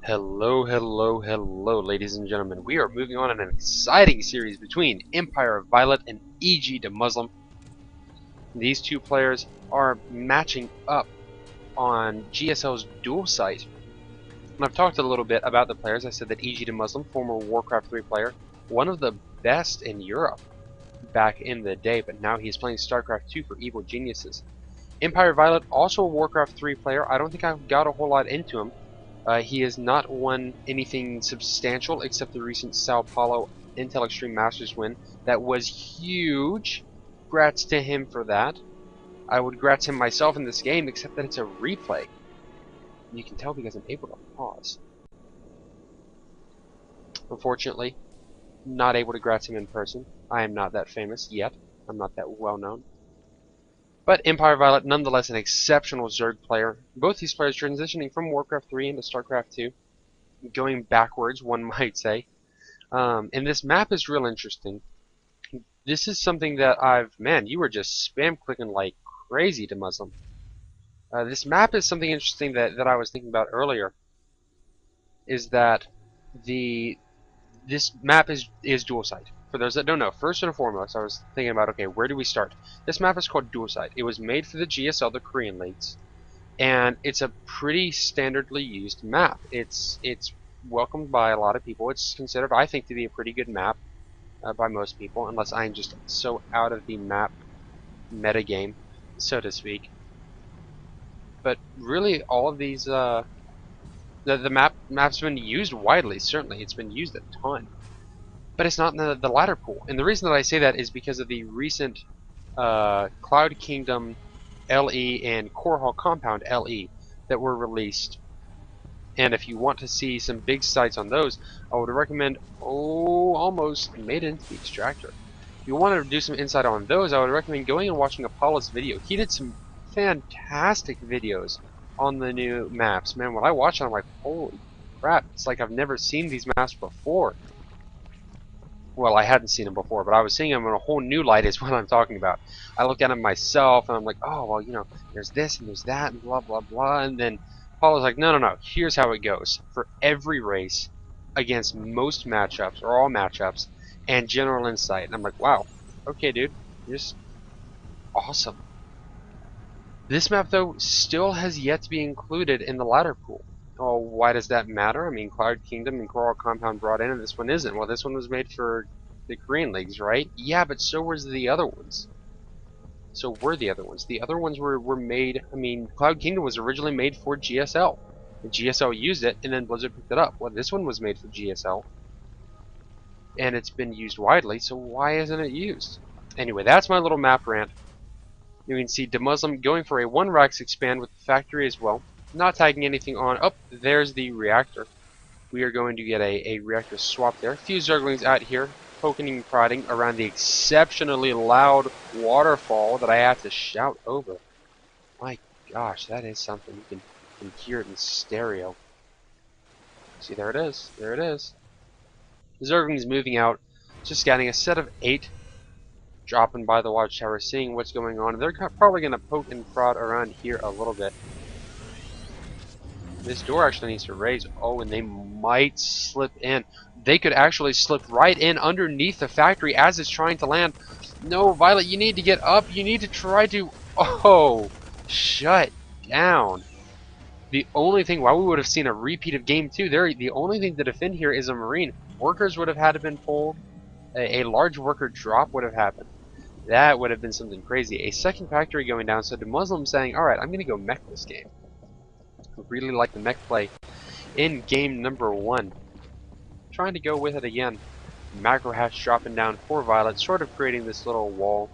Hello, hello, hello, ladies and gentlemen. We are moving on in an exciting series between Empire of VioLet and EG DeMuslim. These two players are matching up on GSL's dual site. And I've talked a little bit about the players. I said that EG DeMuslim, former Warcraft 3 player, one of the best in Europe back in the day, but now he's playing StarCraft 2 for Evil Geniuses. Empire of VioLet, also a Warcraft 3 player. I don't think I've got a whole lot into him. He has not won anything substantial except the recent Sao Paulo Intel Extreme Masters win. That was huge. Grats to him for that. I would grats him myself in this game, except that it's a replay. You can tell because I'm able to pause. Unfortunately, not able to grats him in person. I am not that famous yet. I'm not that well known. But Empire VioLet, nonetheless, an exceptional Zerg player. Both these players transitioning from Warcraft 3 into StarCraft 2. Going backwards, one might say. And this map is real interesting. This is something that man, you were just spam clicking like crazy DeMuslim. This map is something interesting that I was thinking about earlier. Is that this map is dual site. For those that don't know, first and foremost, I was thinking about, okay, where do we start? This map is called dual site. It was made for the GSL, the Korean leagues, and it's a pretty standardly used map. It's welcomed by a lot of people. It's considered, I think, to be a pretty good map by most people, unless I'm just so out of the map metagame, so to speak. But really, all of these, the map's been used widely. Certainly, it's been used a ton. But it's not in the ladder pool. And the reason that I say that is because of the recent Cloud Kingdom LE and Core Hall Compound LE that were released. And if you want to see some big sites on those, I would recommend, almost made it into the extractor. If you want to do some insight on those, I would recommend going and watching Apollo's video. He did some fantastic videos on the new maps. Man, when I watch it, I'm like, holy crap, it's like I've never seen these maps before. Well, I hadn't seen them before, but I was seeing them in a whole new light is what I'm talking about. I look at them myself, and I'm like, oh, well, you know, there's this, and there's that, and blah, blah, blah. And then Paul was like, no, no, no, here's how it goes. For every race, against most matchups, or all matchups, and general insight. And I'm like, wow, okay, dude, you're just awesome. This map, though, still has yet to be included in the ladder pool. Oh, why does that matter? I mean, Cloud Kingdom and Coral Compound brought in, and this one isn't. Well, this one was made for the Korean leagues, right? Yeah, but so was the other ones. So were the other ones. The other ones were made, I mean, Cloud Kingdom was originally made for GSL. The GSL used it, and then Blizzard picked it up. Well, this one was made for GSL, and it's been used widely, so why isn't it used? Anyway, that's my little map rant. You can see DeMuslim going for a 1 Rax expand with the factory as well. Not tagging anything on. Oh, there's the reactor. We are going to get a reactor swap there. A few Zerglings out here poking and prodding around the exceptionally loud waterfall that I had to shout over. My gosh, that is something. You can hear it in stereo. See, there it is. There it is. The Zerglings moving out. Just scanning a set of 8. Dropping by the watchtower, seeing what's going on. They're probably going to poke and prod around here a little bit. This door actually needs to raise. Oh, and they might slip in. They could actually slip right in underneath the factory as it's trying to land. No, VioLet, you need to get up. You need to try to... Oh, shut down. The only thing, while we would have seen a repeat of Game 2, the only thing to defend here is a Marine. Workers would have had to been pulled. A large worker drop would have happened. That would have been something crazy. A second factory going down, so DeMuslim saying, alright, I'm going to go mech this game. I really like the mech play in game number 1. Trying to go with it again. Macro hatch dropping down for VioLet, sort of creating this little wall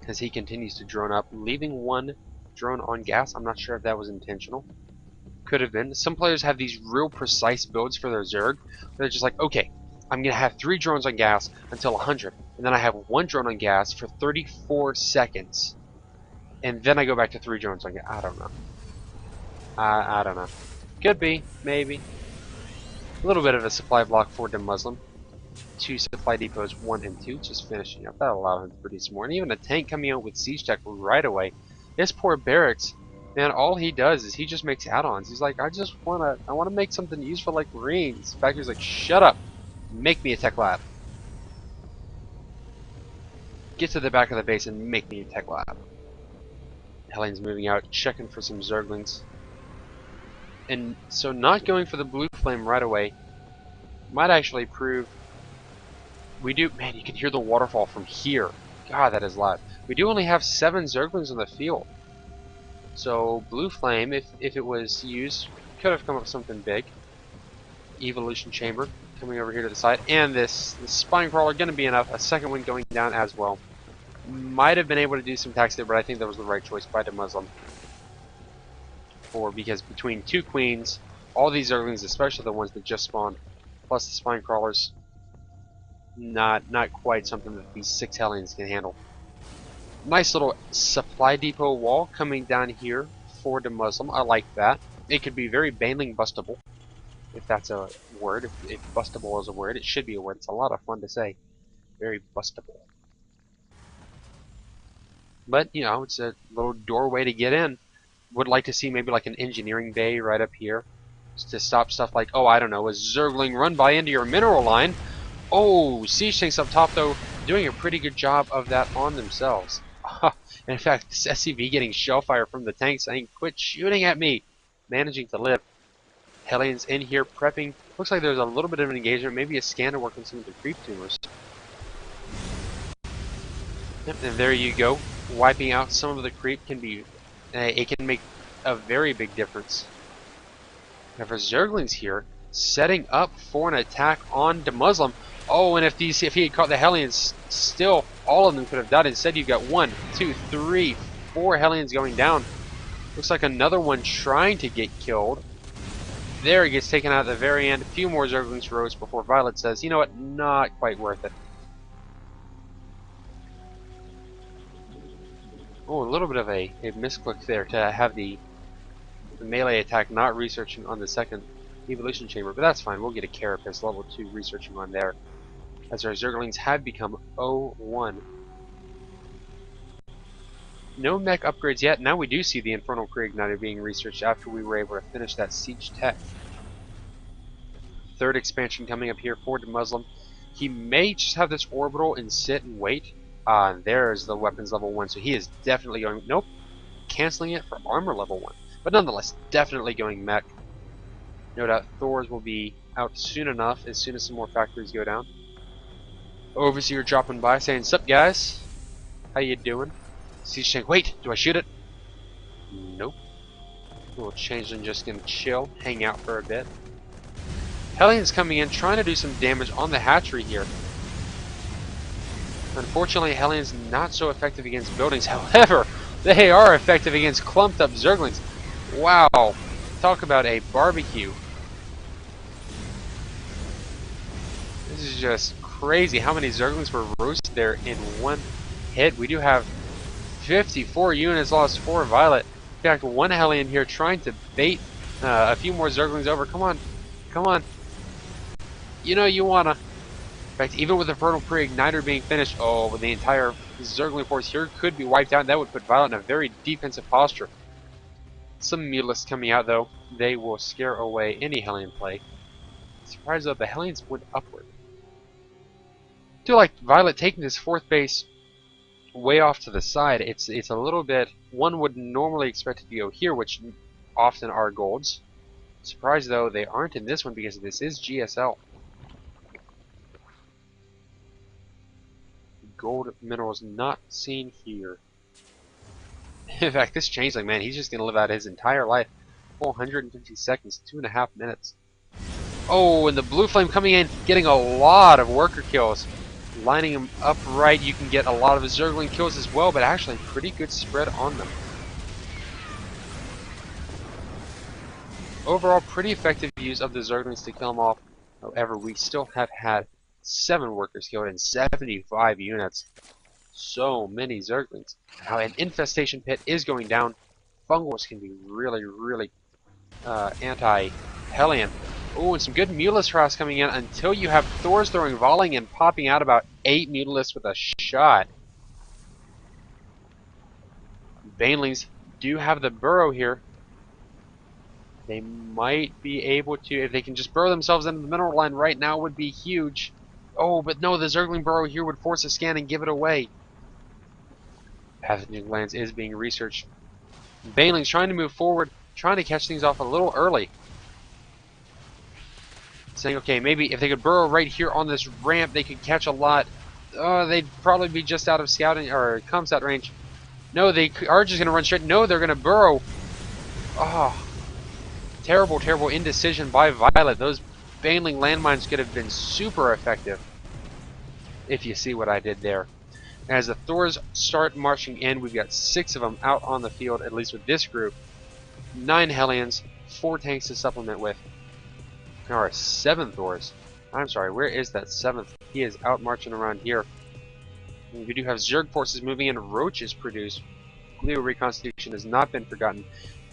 as he continues to drone up, leaving one drone on gas. I'm not sure if that was intentional. Could have been. Some players have these real precise builds for their Zerg. They're just like, okay, I'm going to have 3 drones on gas until 100, and then I have 1 drone on gas for 34 seconds, and then I go back to 3 drones on gas. I don't know. I don't know. Could be, maybe. A little bit of a supply block for DeMuslim. 2 supply depots, 1 and 2, just finishing up. That'll allow him to produce more. And even a tank coming out with siege tech right away. This poor barracks Man, all he does is he just makes add-ons. He's like, I wanna make something useful like rings. Factory's like, shut up, make me a tech lab. Get to the back of the base and make me a tech lab. Hellions moving out, checking for some Zerglings. And so not going for the blue flame right away might actually prove we do. Man, you can hear the waterfall from here. God, that is loud. We do only have 7 Zerglings on the field. So blue flame, if it was used, could have come up with something big. Evolution chamber coming over here to the side, and this spine crawler going to be enough. A second one going down as well. Might have been able to do some attacks there, but I think that was the right choice by DeMuslim. Because between 2 queens, all these Zerglings, especially the ones that just spawned, plus the spine crawlers, not quite something that these 6 Hellions can handle. Nice little supply depot wall coming down here for DeMuslim. I like that. It could be very Baneling bustable, if that's a word. If bustable is a word, it should be a word. It's a lot of fun to say. Very bustable. But, you know, it's a little doorway to get in. Would like to see maybe like an engineering bay right up here to stop stuff like, oh, I don't know, a Zergling run by into your mineral line. Oh, siege tanks up top, though, doing a pretty good job of that on themselves. And in fact, this SCV getting shellfire from the tank saying, quit shooting at me. Managing to live. Hellions in here prepping. Looks like there's a little bit of an engagement, maybe a scan to work on some of the creep tumors. Yep, and there you go. Wiping out some of the creep can be, it can make a very big difference. Now for Zerglings here, setting up for an attack on DeMuslim. Oh, and if he had caught the Hellions, still all of them could have died. Instead, you've got 1, 2, 3, 4 Hellions going down. Looks like another one trying to get killed. There, he gets taken out at the very end. A few more Zerglings rose before VioLet says, you know what, not quite worth it. Oh, a little bit of a misclick there to have the melee attack not researching on the second evolution chamber, but that's fine. We'll get a Carapace level 2 researching on there, as our Zerglings have become 0-1. No mech upgrades yet. Now we do see the Infernal Pre-Igniter being researched after we were able to finish that siege tech. Third expansion coming up here for DeMuslim. He may just have this orbital and sit and wait. There's the weapons level 1, so he is definitely going. Nope, canceling it for armor level 1. But nonetheless, definitely going mech. No doubt Thor's will be out soon enough, as soon as some more factories go down. Overseer dropping by saying, sup guys? How you doing? Siege tank, wait, do I shoot it? Nope. Little changeling just gonna chill, hang out for a bit. Hellions coming in, trying to do some damage on the hatchery here. Unfortunately, Hellions not so effective against buildings. However, they are effective against clumped up Zerglings. Wow. Talk about a barbecue. This is just crazy how many Zerglings were roasted there in one hit. We do have 54 units lost for VioLet. In fact, 1 Hellion here trying to bait a few more Zerglings over. Come on. Come on. You know you wanna. In fact, even with the Infernal Pre-Igniter being finished, oh, the entire Zergling force here could be wiped out. That would put VioLet in a very defensive posture. Some Mutalisks coming out, though. They will scare away any Hellion play. Surprised, though, the Hellions went upward. I do like VioLet taking this 4th base way off to the side. It's a little bit. One would normally expect it to go here, which often are golds. Surprised, though, they aren't in this one because this is GSL. Gold minerals not seen here. In fact, this changeling, man, he's just going to live out his entire life. 450 seconds, 2.5 minutes. Oh, and the blue flame coming in, getting a lot of worker kills. Lining them up right, you can get a lot of Zergling kills as well, but actually pretty good spread on them. Overall, pretty effective use of the Zerglings to kill them off. However, we still have had 7 workers killed in 75 units. So many Zerglings. Now, an infestation pit is going down. Fungals can be really, really anti-Hellion. Oh, and some good Mutalisk harass coming in until you have Thor's throwing volleying and popping out about 8 Mutalisks with a shot. Banelings do have the burrow here. They might be able to, if they can just burrow themselves into the mineral line right now, would be huge. Oh, but no, the Zergling burrow here would force a scan and give it away. Pathogenic glands is being researched. Baneling's trying to move forward, trying to catch things off a little early. Saying, okay, maybe if they could burrow right here on this ramp, they could catch a lot. They'd probably be just out of scouting or comsat range. No, they are just going to run straight. No, they're going to burrow. Oh, terrible, terrible indecision by VioLet. Those Baneling landmines could have been super effective, if you see what I did there. As the Thors start marching in, we've got 6 of them out on the field, at least with this group. 9 Hellions, 4 tanks to supplement with. Or 7 Thors. I'm sorry, where is that 7th? He is out marching around here. And we do have Zerg forces moving in. Roaches produced. Leo reconstitution has not been forgotten.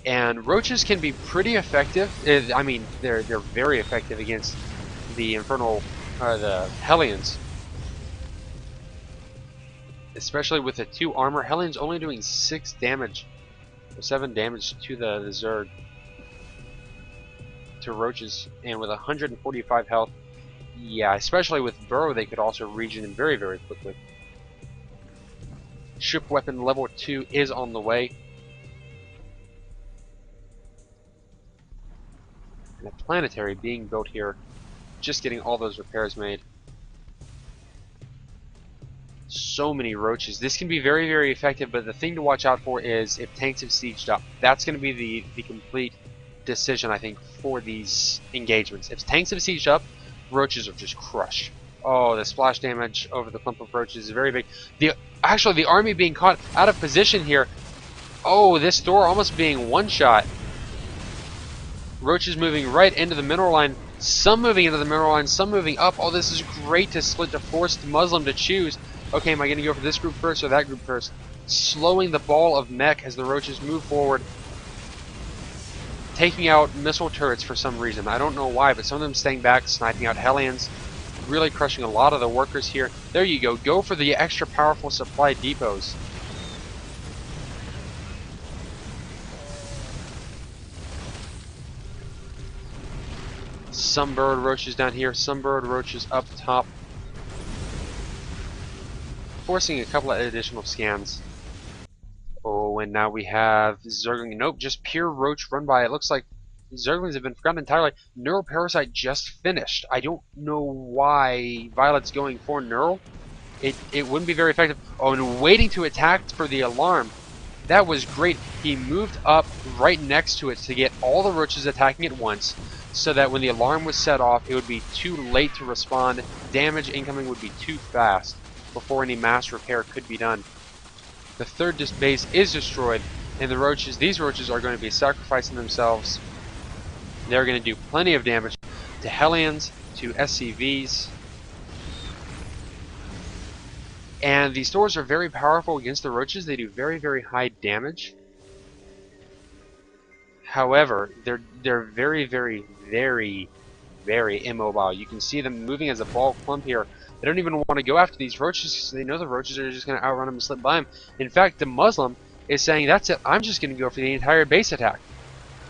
And roaches can be pretty effective. I mean, they're very effective against the infernal, the Hellions. Especially with the 2 armor. Hellions only doing 6 damage, or 7 damage to the Zerg, to roaches, and with 145 health. Yeah, especially with burrow, they could also regen in very, very quickly. Ship weapon level 2 is on the way. And a planetary being built here. Just getting all those repairs made. So many roaches. This can be very, very effective, but the thing to watch out for is if tanks have sieged up. That's going to be the complete decision, I think, for these engagements. If tanks have sieged up, roaches are just crushed. Oh, the splash damage over the clump of roaches is very big. Actually, the army being caught out of position here. Oh, this Thor almost being one-shot. Roaches moving right into the mineral line. Some moving into the mineral line, some moving up. Oh, this is great to split, to force DeMuslim to choose. Okay, am I going to go for this group first or that group first? Slowing the ball of mech as the roaches move forward. Taking out missile turrets for some reason. I don't know why, but some of them staying back, sniping out Hellions. Really crushing a lot of the workers here. There you go. Go for the extra powerful supply depots. Some burrowed roaches down here, some burrowed roaches up top. Forcing a couple of additional scans. Oh, and now we have Zergling. Nope, just pure roach run by. It looks like Zerglings have been forgotten entirely. Neural Parasite just finished. I don't know why VioLet's going for Neural. It wouldn't be very effective. Oh, and waiting to attack for the alarm. That was great. He moved up right next to it to get all the roaches attacking at once, so that when the alarm was set off, it would be too late to respond. Damage incoming would be too fast before any mass repair could be done. The third base is destroyed, and the roaches, these roaches are going to be sacrificing themselves. They're going to do plenty of damage to Hellions, to SCVs. And these Thors are very powerful against the roaches. They do very, very high damage. However, they're very, very, very, very immobile. You can see them moving as a ball clump here. They don't even want to go after these roaches because they know the roaches are just going to outrun them and slip by them. In fact, DeMuslim is saying, that's it, I'm just going to go for the entire base attack.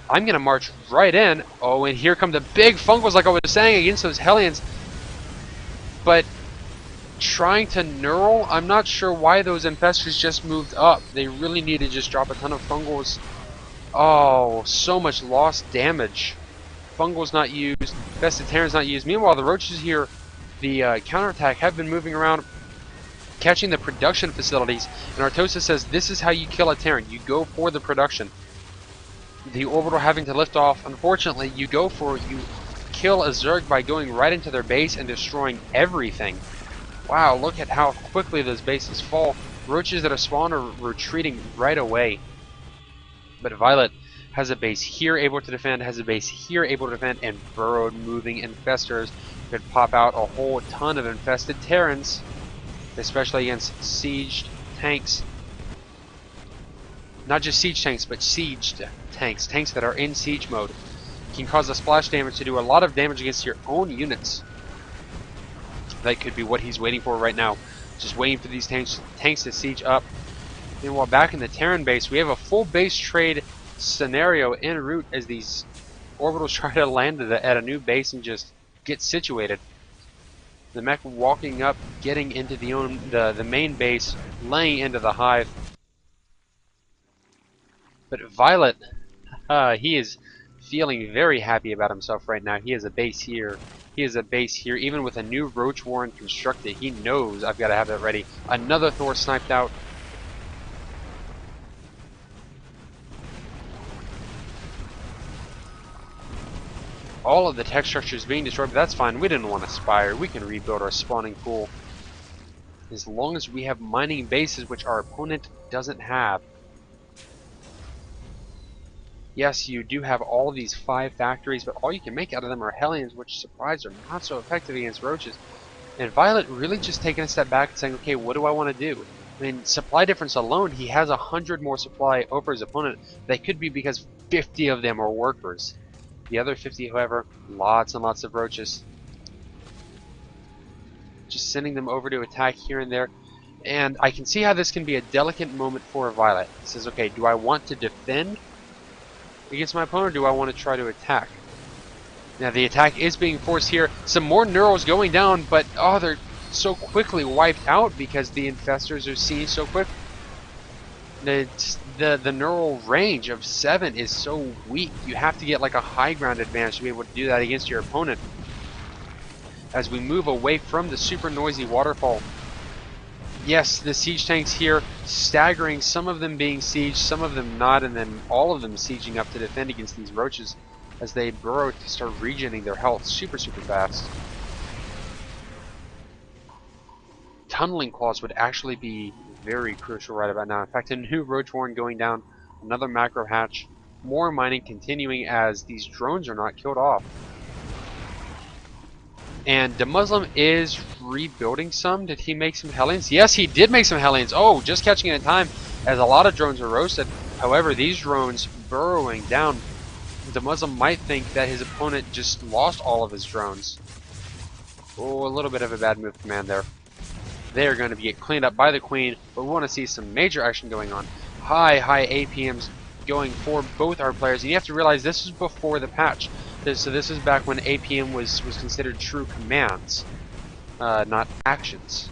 I'm going to march right in. Oh, and here come the big fungals, like I was saying, against those Hellions. But trying to neural, I'm not sure why those infestors just moved up. They really need to just drop a ton of fungals. Oh, so much lost damage. Fungals not used, infested Terrans not used. Meanwhile, the roaches here, the counterattack, have been moving around, catching the production facilities. And Artosa says this is how you kill a Terran. You go for the production. The orbital having to lift off. Unfortunately, you kill a Zerg by going right into their base and destroying everything. Wow, look at how quickly those bases fall. Roaches that are spawned are retreating right away. But VioLet has a base here able to defend, has a base here able to defend, and burrowed moving infestors could pop out a whole ton of infested Terrans, especially against sieged tanks. Not just siege tanks, but sieged tanks. Tanks that are in siege mode can cause a splash damage to do a lot of damage against your own units. That could be what he's waiting for right now. Just waiting for these tanks to siege up. Meanwhile, back in the Terran base, we have a full base trade scenario en route as these orbitals try to land at a new base and just get situated. The mech walking up, getting into the main base, laying into the hive. But VioLet, he is feeling very happy about himself right now. He has a base here. He has a base here. Even with a new Roach Warren constructed, he knows I've got to have that ready. Another Thor sniped out. All of the tech structures being destroyed, but that's fine. We didn't want a spire. We can rebuild our spawning pool. As long as we have mining bases, which our opponent doesn't have. Yes, you do have all these 5 factories, but all you can make out of them are Hellions, which, surprise, are not so effective against roaches. And VioLet really just taking a step back and saying, okay, what do I want to do? I mean, supply difference alone, he has 100 more supply over his opponent. That could be because 50 of them are workers. The other 50, however, lots and lots of roaches. Just sending them over to attack here and there. And I can see how this can be a delicate moment for VioLet. He says, okay, do I want to defend against my opponent, or do I want to try to attack? Now the attack is being forced here. Some more Neurals going down, but oh, they're so quickly wiped out because the infestors are seen so quick. The neural range of 7 is so weak. You have to get like a high ground advantage to be able to do that against your opponent. As we move away from the super noisy waterfall. Yes, the siege tanks here staggering, some of them being sieged, some of them not, and then all of them sieging up to defend against these roaches as they burrow to start regenerating their health super fast. Tunneling claws would actually be very crucial right about now. In fact, a new roach warren going down, another macro hatch, more mining continuing as these drones are not killed off. And DeMuslim is rebuilding some. Did he make some Hellions? Yes, he did make some Hellions. Oh, just catching it in time as a lot of drones are roasted. However, these drones burrowing down, DeMuslim might think that his opponent just lost all of his drones. Oh, a little bit of a bad move command there. They are going to get cleaned up by the Queen, but we want to see some major action going on. High APMs going for both our players, and you have to realize this is before the patch. So this is back when APM was considered true commands, not actions.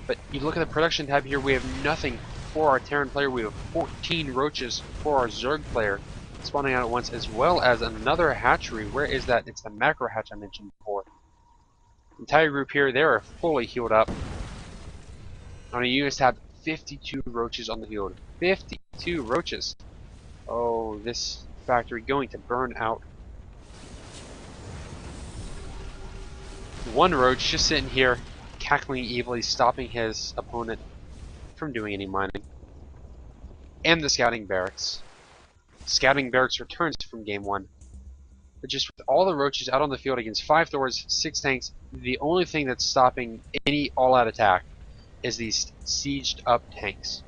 But you look at the production tab here, we have nothing for our Terran player. We have 14 roaches for our Zerg player spawning out at once, as well as another hatchery. Where is that? It's the macro hatch I mentioned before. Entire group here, they are fully healed up. On a units tab, 52 roaches on the field. 52 roaches. Oh, this factory going to burn out. One roach just sitting here, cackling evilly, stopping his opponent from doing any mining. And the scouting barracks. Scouting barracks returns from game 1. But just with all the roaches out on the field against 5 Thors, 6 tanks, the only thing that's stopping any all-out attack is these sieged up tanks.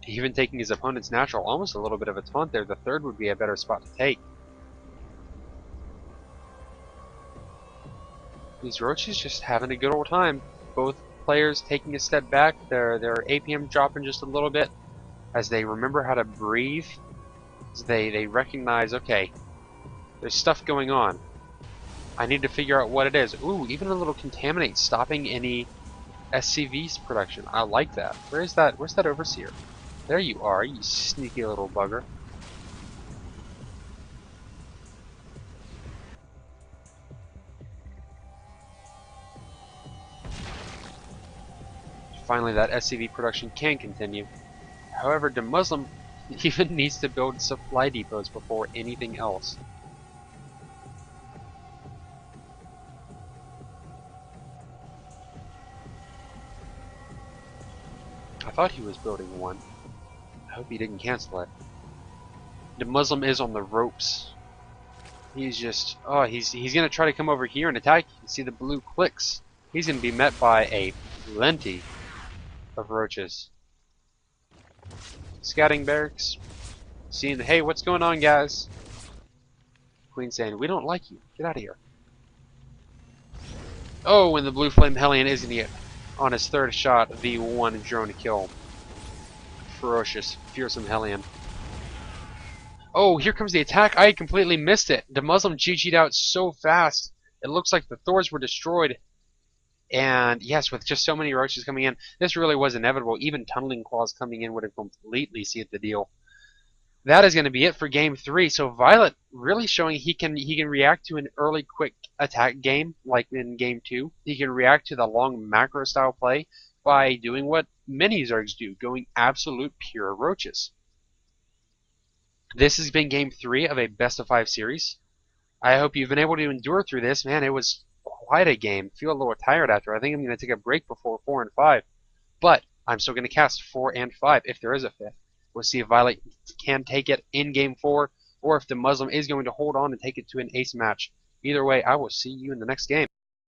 Even taking his opponent's natural, almost a little bit of a taunt there. The third would be a better spot to take. These roaches just having a good old time. Both players taking a step back, their APM dropping just a little bit as they remember how to breathe. As they recognize, okay, there's stuff going on. I need to figure out what it is. Ooh, even a little contaminate, stopping any SCV's production. I like that. Where's that overseer? There you are, you sneaky little bugger. Finally, that SCV production can continue. However, DeMuslim even needs to build supply depots before anything else. I thought he was building one. I hope he didn't cancel it. DeMuslim is on the ropes. He's just, oh, he's gonna try to come over here and attack. You see the blue clicks. He's gonna be met by a plenty of roaches. Scouting barracks. Seeing, hey, what's going on, guys? Queen saying, we don't like you. Get out of here. Oh, and the blue flame Hellion is gonna get on his third shot, V1 drone kill. Ferocious, fearsome Hellion. Oh, here comes the attack. I completely missed it. DeMuslim GG'd out so fast. It looks like the Thors were destroyed. And yes, with just so many roaches coming in, this really was inevitable. Even tunneling claws coming in would have completely sealed the deal. That is going to be it for game 3. So VioLet really showing he can react to an early quick attack game like in game 2. He can react to the long macro style play by doing what many Zergs do, going absolute pure roaches. This has been game 3 of a best of 5 series. I hope you've been able to endure through this. Man, it was quite a game. Feel a little tired after. I think I'm going to take a break before 4 and 5. But I'm still going to cast 4 and 5 if there is a 5th. We'll see if VioLet can take it in game 4 or if DeMuslim is going to hold on and take it to an ace match. Either way, I will see you in the next game.